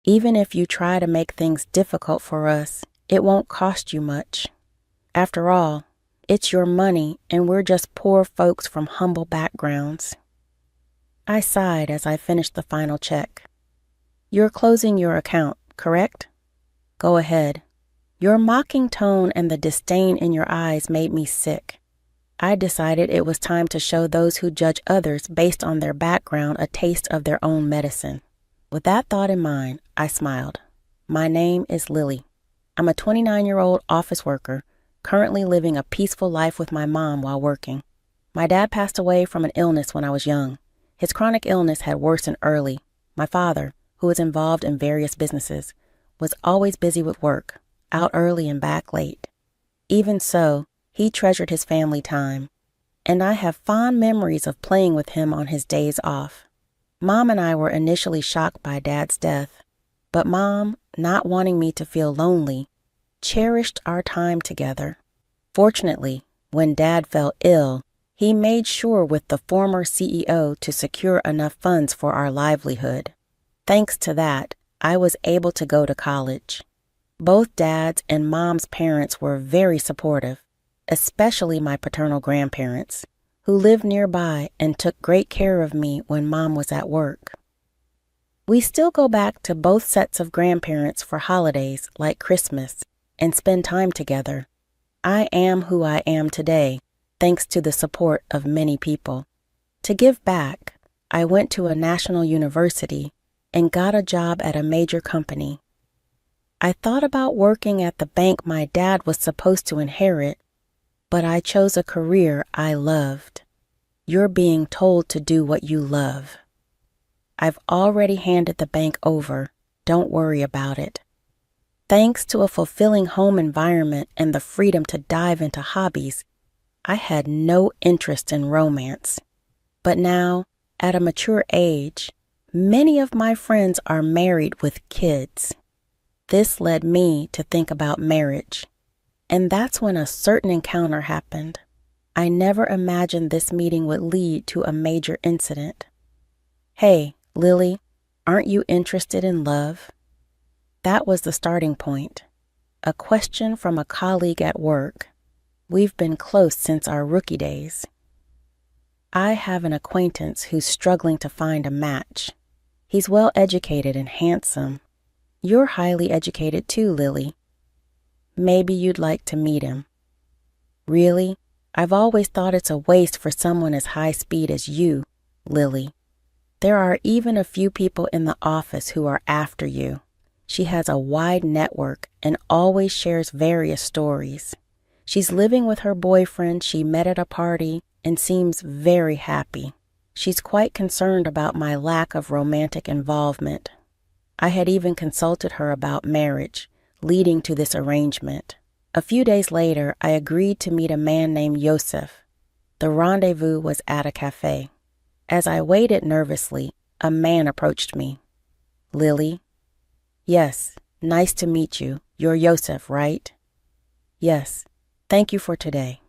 Even if you try to make things difficult for us, it won't cost you much. After all, it's your money and we're just poor folks from humble backgrounds. I sighed as I finished the final check. You're closing your account, correct? Go ahead. Your mocking tone and the disdain in your eyes made me sick. I decided it was time to show those who judge others based on their background a taste of their own medicine. With that thought in mind, I smiled. My name is Lily. I'm a 29-year-old office worker, currently living a peaceful life with my mom while working. My dad passed away from an illness when I was young. His chronic illness had worsened early. My father, who was involved in various businesses, was always busy with work, out early and back late. Even so, he treasured his family time, and I have fond memories of playing with him on his days off. Mom and I were initially shocked by Dad's death, but Mom, not wanting me to feel lonely, cherished our time together. Fortunately, when Dad fell ill, he made sure with the former CEO to secure enough funds for our livelihood. Thanks to that, I was able to go to college. Both Dad's and Mom's parents were very supportive, especially my paternal grandparents, who lived nearby and took great care of me when Mom was at work. We still go back to both sets of grandparents for holidays like Christmas and spend time together. I am who I am today, thanks to the support of many people. To give back, I went to a national university and got a job at a major company. I thought about working at the bank my dad was supposed to inherit, but I chose a career I loved. You're being told to do what you love. I've already handed the bank over. Don't worry about it. Thanks to a fulfilling home environment and the freedom to dive into hobbies, I had no interest in romance. But now, at a mature age, many of my friends are married with kids. This led me to think about marriage, and that's when a certain encounter happened. I never imagined this meeting would lead to a major incident. Hey, Lily, aren't you interested in love? That was the starting point. A question from a colleague at work. We've been close since our rookie days. I have an acquaintance who's struggling to find a match. He's well educated and handsome. You're highly educated too, Lily. Maybe you'd like to meet him. Really? I've always thought it's a waste for someone as high speed as you, Lily. There are even a few people in the office who are after you. She has a wide network and always shares various stories. She's living with her boyfriend she met at a party and seems very happy. She's quite concerned about my lack of romantic involvement. I had even consulted her about marriage, leading to this arrangement. A few days later, I agreed to meet a man named Yosef. The rendezvous was at a cafe. As I waited nervously, a man approached me. Lily? Yes, nice to meet you. You're Yosef, right? Yes, thank you for today.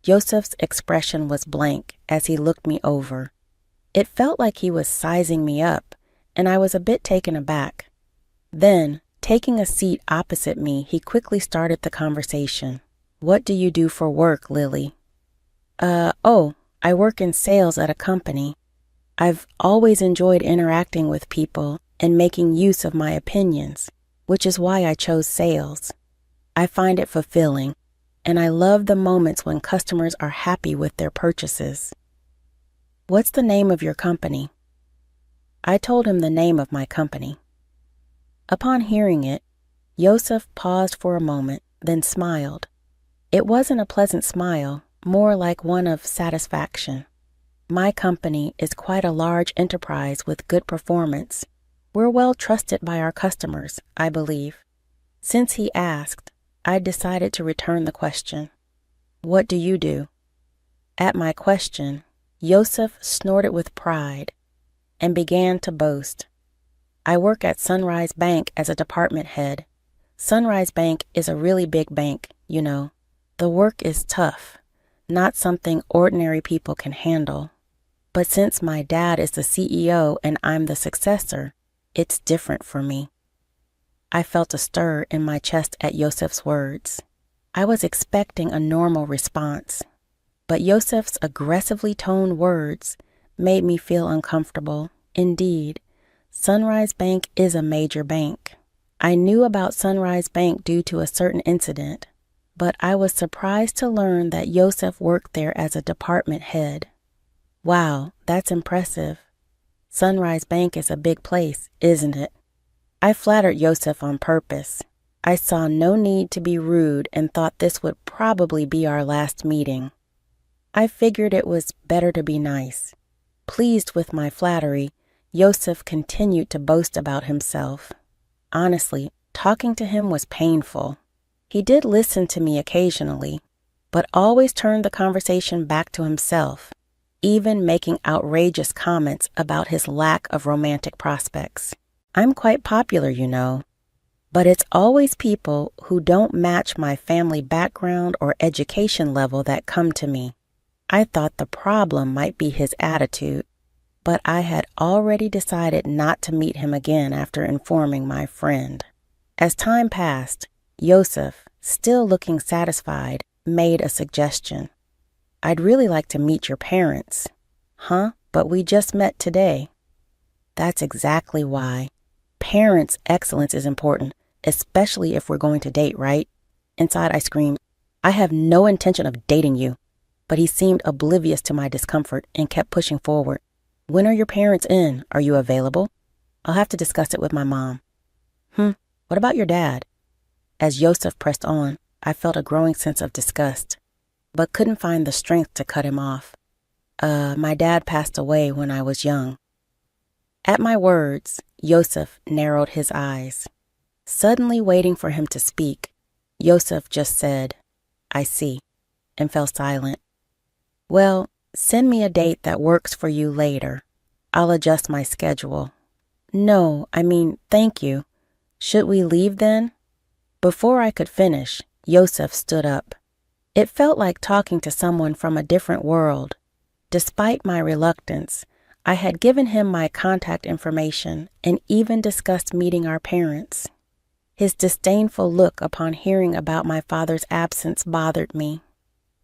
Yosef's expression was blank as he looked me over. It felt like he was sizing me up, and I was a bit taken aback. Then, taking a seat opposite me, he quickly started the conversation. What do you do for work, Lily? I work in sales at a company. I've always enjoyed interacting with people and making use of my opinions, which is why I chose sales. I find it fulfilling, and I love the moments when customers are happy with their purchases. What's the name of your company? I told him the name of my company. Upon hearing it, Yosef paused for a moment, then smiled. It wasn't a pleasant smile, more like one of satisfaction. My company is quite a large enterprise with good performance. We're well trusted by our customers, I believe. Since he asked, I decided to return the question. What do you do? At my question, Yosef snorted with pride and began to boast. I work at Sunrise Bank as a department head. Sunrise Bank is a really big bank, you know. The work is tough, not something ordinary people can handle. But since my dad is the CEO and I'm the successor, it's different for me. I felt a stir in my chest at Yosef's words. I was expecting a normal response, but Yosef's aggressively toned words made me feel uncomfortable. Indeed, Sunrise Bank is a major bank. I knew about Sunrise Bank due to a certain incident, but I was surprised to learn that Yosef worked there as a department head. Wow, that's impressive. Sunrise Bank is a big place, isn't it? I flattered Yosef on purpose. I saw no need to be rude and thought this would probably be our last meeting. I figured it was better to be nice. Pleased with my flattery, Yosef continued to boast about himself. Honestly, talking to him was painful. He did listen to me occasionally, but always turned the conversation back to himself, even making outrageous comments about his lack of romantic prospects. I'm quite popular, you know, but it's always people who don't match my family background or education level that come to me. I thought the problem might be his attitude, but I had already decided not to meet him again after informing my friend. As time passed, Yosef, still looking satisfied, made a suggestion. I'd really like to meet your parents. Huh? But we just met today. That's exactly why. Parents' excellence is important, especially if we're going to date, right? Inside I screamed, I have no intention of dating you. But he seemed oblivious to my discomfort and kept pushing forward. When are your parents in? Are you available? I'll have to discuss it with my mom. What about your dad? As Yosef pressed on, I felt a growing sense of disgust, but couldn't find the strength to cut him off. My dad passed away when I was young. At my words, Yosef narrowed his eyes. Suddenly waiting for him to speak, Yosef just said, I see, and fell silent. Well, send me a date that works for you later. I'll adjust my schedule. No, thank you. Should we leave then? Before I could finish, Yosef stood up. It felt like talking to someone from a different world. Despite my reluctance, I had given him my contact information and even discussed meeting our parents. His disdainful look upon hearing about my father's absence bothered me.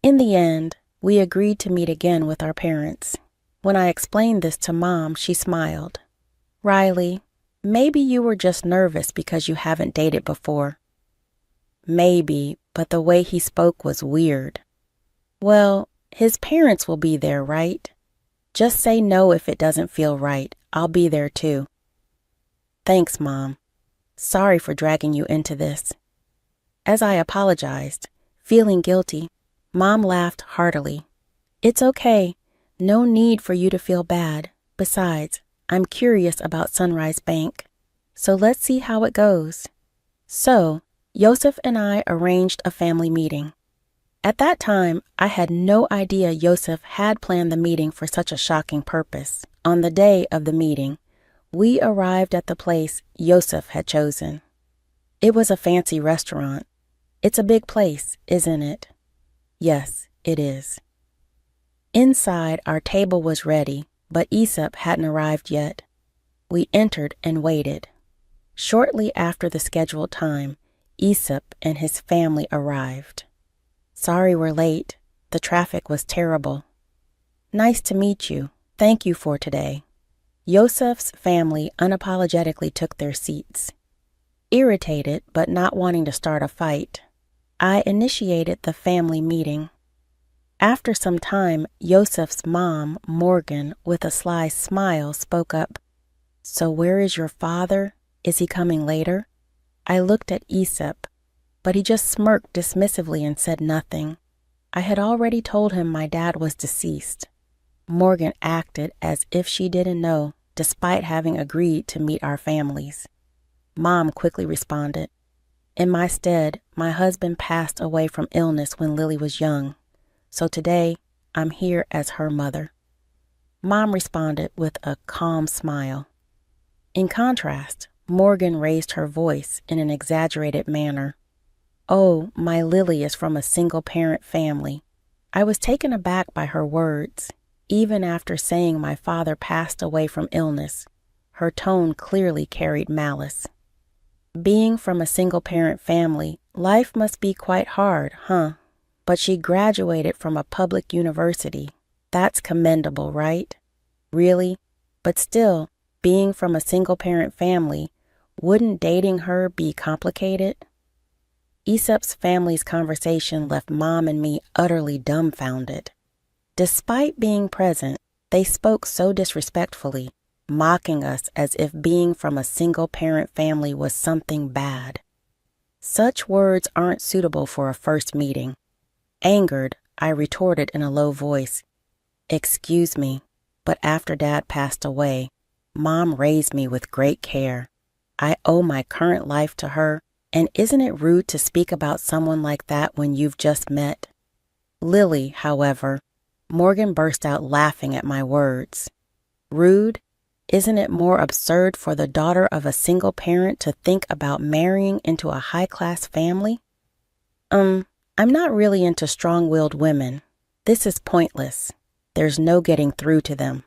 In the end, we agreed to meet again with our parents. When I explained this to Mom, she smiled. Riley, maybe you were just nervous because you haven't dated before. Maybe, but the way he spoke was weird. Well, his parents will be there, right? Just say no if it doesn't feel right. I'll be there too. Thanks, Mom. Sorry for dragging you into this. As I apologized, feeling guilty, Mom laughed heartily. It's okay. No need for you to feel bad. Besides, I'm curious about Sunrise Bank. So let's see how it goes. So, Yosef and I arranged a family meeting. At that time, I had no idea Yosef had planned the meeting for such a shocking purpose. On the day of the meeting, we arrived at the place Yosef had chosen. It was a fancy restaurant. It's a big place, isn't it? Yes, it is. Inside, our table was ready, but Aesop hadn't arrived yet. We entered and waited. Shortly after the scheduled time, Aesop and his family arrived. Sorry we're late. The traffic was terrible. Nice to meet you. Thank you for today. Yosef's family unapologetically took their seats. Irritated but not wanting to start a fight, I initiated the family meeting. After some time, Yosef's mom, Morgan, with a sly smile, spoke up. So where is your father? Is he coming later? I looked at Aesop, but he just smirked dismissively and said nothing. I had already told him my dad was deceased. Morgan acted as if she didn't know, despite having agreed to meet our families. Mom quickly responded. In my stead, my husband passed away from illness when Lily was young, so today I'm here as her mother. Mom responded with a calm smile. In contrast, Morgan raised her voice in an exaggerated manner. Oh, my Lily is from a single-parent family. I was taken aback by her words. Even after saying my father passed away from illness, her tone clearly carried malice. Being from a single-parent family, life must be quite hard, huh? But she graduated from a public university. That's commendable, right? Really? But still, being from a single-parent family, wouldn't dating her be complicated? Aesop's family's conversation left Mom and me utterly dumbfounded. Despite being present, they spoke so disrespectfully, mocking us as if being from a single-parent family was something bad. Such words aren't suitable for a first meeting. Angered, I retorted in a low voice, "Excuse me, but after Dad passed away, Mom raised me with great care. I owe my current life to her, and isn't it rude to speak about someone like that when you've just met?" Lily, however, Morgan burst out laughing at my words. Rude? Isn't it more absurd for the daughter of a single parent to think about marrying into a high-class family? I'm not really into strong-willed women. This is pointless. There's no getting through to them.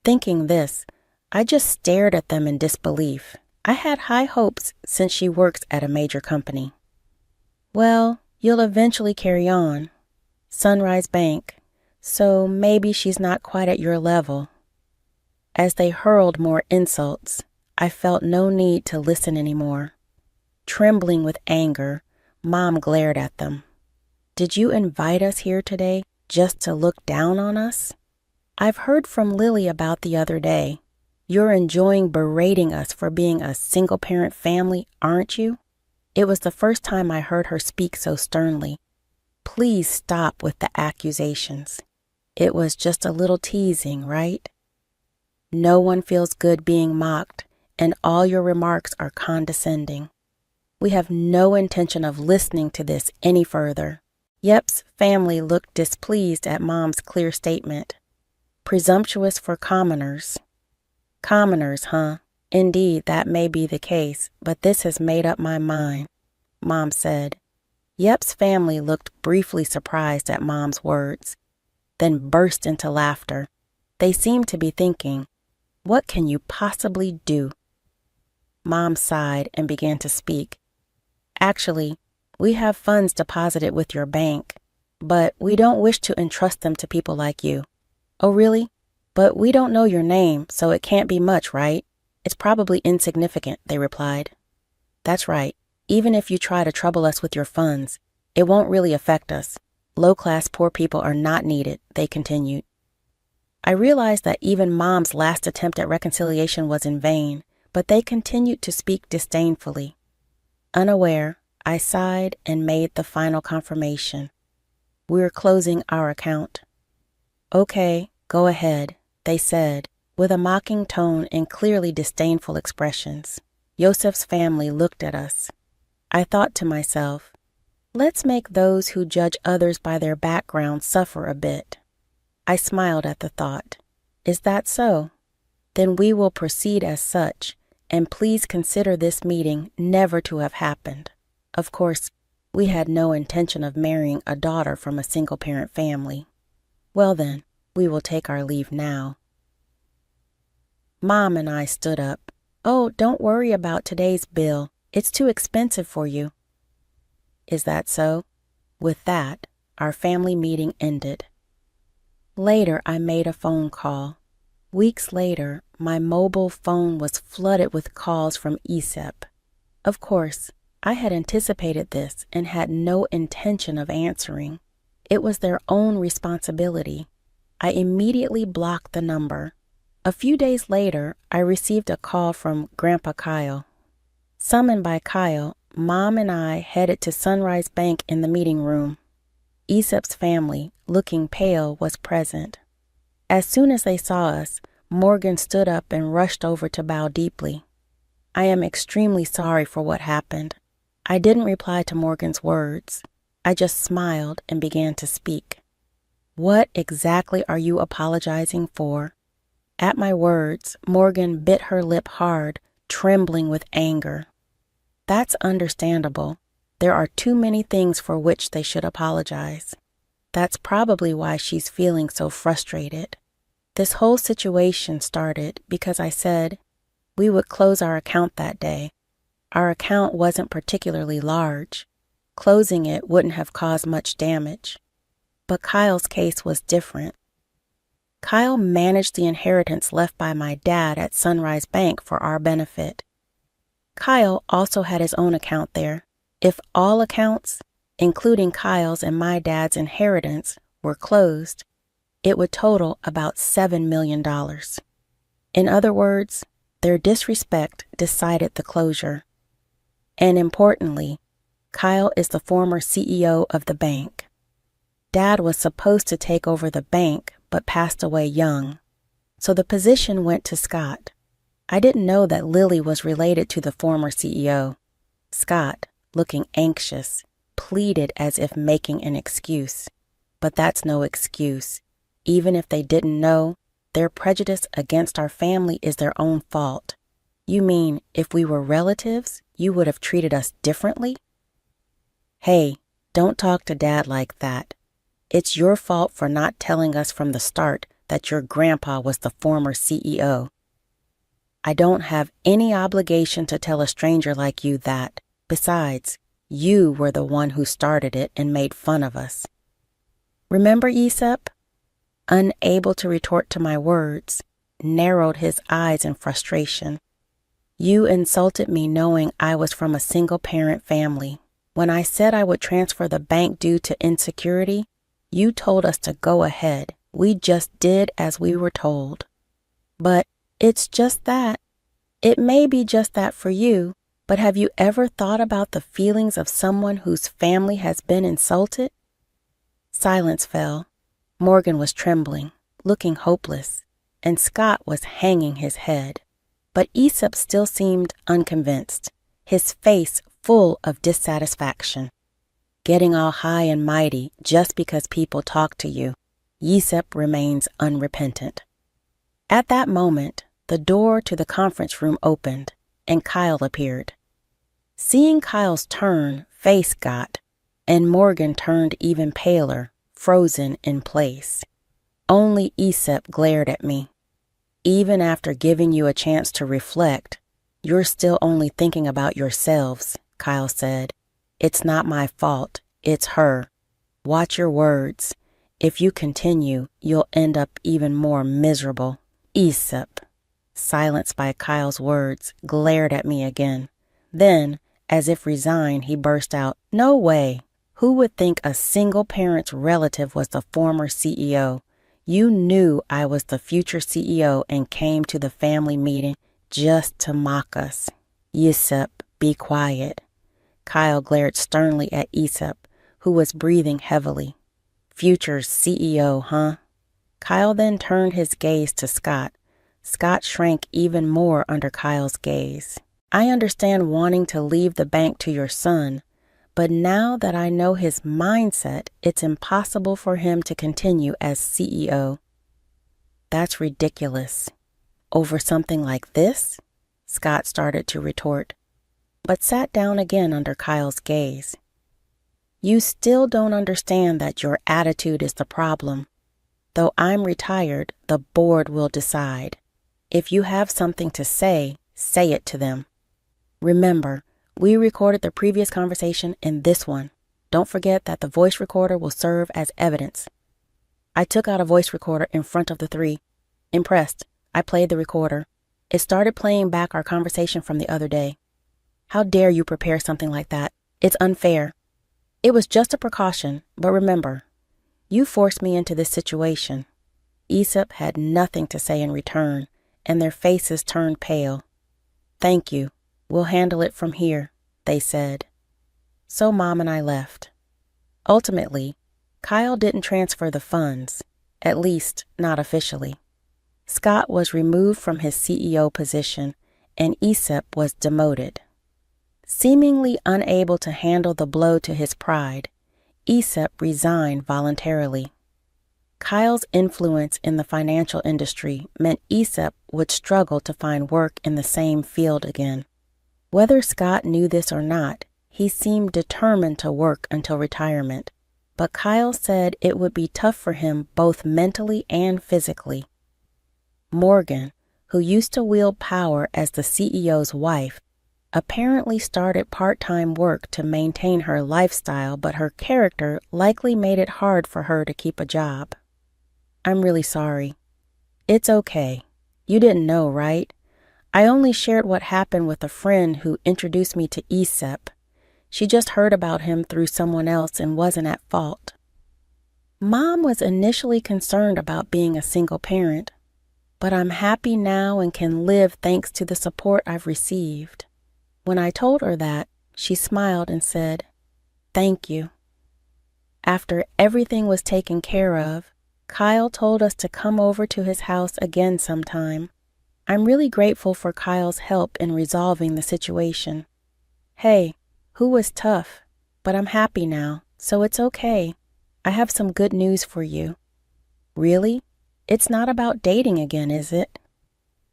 Thinking this, I just stared at them in disbelief. I had high hopes since she works at a major company. Well, you'll eventually carry on. Sunrise Bank, so maybe she's not quite at your level. As they hurled more insults, I felt no need to listen anymore. Trembling with anger, Mom glared at them. "Did you invite us here today just to look down on us? I've heard from Lily about the other day. You're enjoying berating us for being a single-parent family, aren't you?" It was the first time I heard her speak so sternly. "Please stop with the accusations. It was just a little teasing, right? No one feels good being mocked, and all your remarks are condescending. We have no intention of listening to this any further." Yep's family looked displeased at Mom's clear statement. "Presumptuous for commoners." "Commoners, huh? Indeed, that may be the case, but this has made up my mind," Mom said. Yep's family looked briefly surprised at Mom's words, then burst into laughter. They seemed to be thinking, "What can you possibly do?" Mom sighed and began to speak. "Actually, we have funds deposited with your bank, but we don't wish to entrust them to people like you." "Oh, really? But we don't know your name, so it can't be much, right? It's probably insignificant," they replied. "That's right. Even if you try to trouble us with your funds, it won't really affect us. Low-class poor people are not needed," they continued. I realized that even Mom's last attempt at reconciliation was in vain, but they continued to speak disdainfully. Unaware, I sighed and made the final confirmation. "We're closing our account." "Okay, go ahead," they said, with a mocking tone and clearly disdainful expressions. Yosef's family looked at us. I thought to myself, let's make those who judge others by their background suffer a bit. I smiled at the thought. Is that so? Then we will proceed as such, and please consider this meeting never to have happened. Of course, we had no intention of marrying a daughter from a single-parent family. Well then, we will take our leave now. Mom and I stood up. "Oh, don't worry about today's bill. It's too expensive for you." Is that so? With that, our family meeting ended. Later, I made a phone call. Weeks later, my mobile phone was flooded with calls from Aesop. Of course, I had anticipated this and had no intention of answering. It was their own responsibility. I immediately blocked the number. A few days later, I received a call from Grandpa Kyle. Summoned by Kyle, Mom and I headed to Sunrise Bank in the meeting room. Aesop's family, looking pale, was present. As soon as they saw us, Morgan stood up and rushed over to bow deeply. I am extremely sorry for what happened. I didn't reply to Morgan's words. I just smiled and began to speak. What exactly are you apologizing for? At my words, Morgan bit her lip hard, trembling with anger. That's understandable. There are too many things for which they should apologize. That's probably why she's feeling so frustrated. This whole situation started because I said we would close our account that day. Our account wasn't particularly large. Closing it wouldn't have caused much damage. But Kyle's case was different. Kyle managed the inheritance left by my dad at Sunrise Bank for our benefit. Kyle also had his own account there. If all accounts, including Kyle's and my dad's inheritance, were closed, it would total about $7 million. In other words, their disrespect decided the closure. And importantly, Kyle is the former CEO of the bank. Dad was supposed to take over the bank, but passed away young, so the position went to Scott. I didn't know that Lily was related to the former CEO. Scott, looking anxious, pleaded as if making an excuse. But that's no excuse. Even if they didn't know, their prejudice against our family is their own fault. You mean, if we were relatives, you would have treated us differently? Hey, don't talk to Dad like that. It's your fault for not telling us from the start that your grandpa was the former CEO. I don't have any obligation to tell a stranger like you that. Besides, you were the one who started it and made fun of us. Remember Aesop? Unable to retort to my words, narrowed his eyes in frustration. You insulted me knowing I was from a single-parent family. When I said I would transfer the bank due to insecurity, you told us to go ahead. We just did as we were told. But it's just that. It may be just that for you, but have you ever thought about the feelings of someone whose family has been insulted? Silence fell. Morgan was trembling, looking hopeless, and Scott was hanging his head. But Aesop still seemed unconvinced, his face full of dissatisfaction. Getting all high and mighty just because people talk to you, Aesop remains unrepentant. At that moment, the door to the conference room opened, and Kyle appeared. Seeing Kyle's face got, and Morgan turned even paler, frozen in place. Only Aesop glared at me. Even after giving you a chance to reflect, you're still only thinking about yourselves, Kyle said. It's not my fault. It's her. Watch your words. If you continue, you'll end up even more miserable. Aesop, silenced by Kyle's words, glared at me again. Then, as if resigned, he burst out, "No way. Who would think a single parent's relative was the former CEO? You knew I was the future CEO and came to the family meeting just to mock us." Aesop, be quiet. Kyle glared sternly at Aesop, who was breathing heavily. Future CEO, huh? Kyle then turned his gaze to Scott. Scott shrank even more under Kyle's gaze. I understand wanting to leave the bank to your son, but now that I know his mindset, it's impossible for him to continue as CEO. That's ridiculous. Over something like this? Scott started to retort, but sat down again under Kyle's gaze. You still don't understand that your attitude is the problem. Though I'm retired, the board will decide. If you have something to say it to them. Remember, we recorded the previous conversation in this one. Don't forget that the voice recorder will serve as evidence. I took out a voice recorder in front of the three. Impressed, I played the recorder. It started playing back our conversation from the other day. How dare you prepare something like that? It's unfair. It was just a precaution, but remember, you forced me into this situation. Aesop had nothing to say in return, and their faces turned pale. Thank you. We'll handle it from here, they said. So Mom and I left. Ultimately, Kyle didn't transfer the funds, at least not officially. Scott was removed from his CEO position, and Aesop was demoted. Seemingly unable to handle the blow to his pride, Aesop resigned voluntarily. Kyle's influence in the financial industry meant Aesop would struggle to find work in the same field again. Whether Scott knew this or not, he seemed determined to work until retirement, but Kyle said it would be tough for him both mentally and physically. Morgan, who used to wield power as the CEO's wife, apparently started part-time work to maintain her lifestyle, but her character likely made it hard for her to keep a job. I'm really sorry. It's okay. You didn't know, right? I only shared what happened with a friend who introduced me to ESEP. She just heard about him through someone else and wasn't at fault. Mom was initially concerned about being a single parent, but I'm happy now and can live thanks to the support I've received. When I told her that, she smiled and said, "Thank you." After everything was taken care of, Kyle told us to come over to his house again sometime. I'm really grateful for Kyle's help in resolving the situation. Hey, who was tough, but I'm happy now, so it's okay. I have some good news for you. Really? It's not about dating again, is it?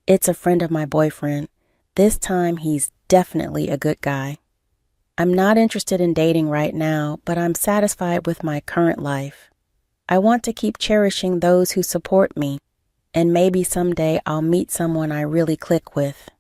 It's a friend of my boyfriend. This time he's definitely a good guy. I'm not interested in dating right now, but I'm satisfied with my current life. I want to keep cherishing those who support me, and maybe someday I'll meet someone I really click with.